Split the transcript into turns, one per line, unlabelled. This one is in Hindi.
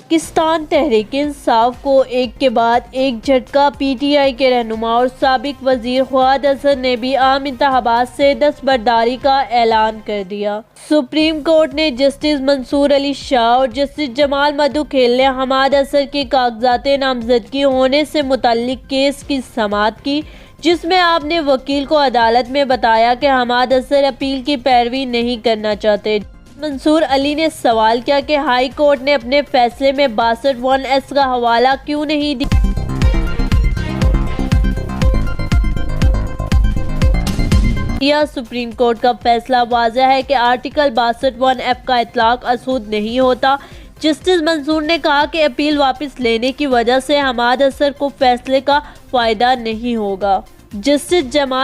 पाकिस्तान तहरीक-ए-इंसाफ को एक के बाद एक झटका। पीटीआई के रहनुमा और साबिक वजीर ख्वाद अजहर ने भी आम इंतखाबात से दस्तबरदारी का ऐलान कर दिया। सुप्रीम कोर्ट ने जस्टिस मंसूर अली शाह और जस्टिस जमाल मधुखेल ने हमाद अजहर के कागजात नामजदगी होने से मुतल्लिक केस की समाअत की, जिसमें आपने वकील को अदालत में बताया कि हमाद अजहर अपील की पैरवी नहीं करना चाहते। मंसूर अली ने सवाल किया कि हाई कोर्ट ने अपने फैसले में 62(1)(s का हवाला क्यों नहीं दिया। सुप्रीम कोर्ट का फैसला वाज़ेह है कि आर्टिकल 62(1)(f) का इतलाक असहूद नहीं होता। जस्टिस मंसूर ने कहा कि अपील वापस लेने की वजह से हमाद अजहर को फैसले का फायदा नहीं होगा। जस्टिस जमाल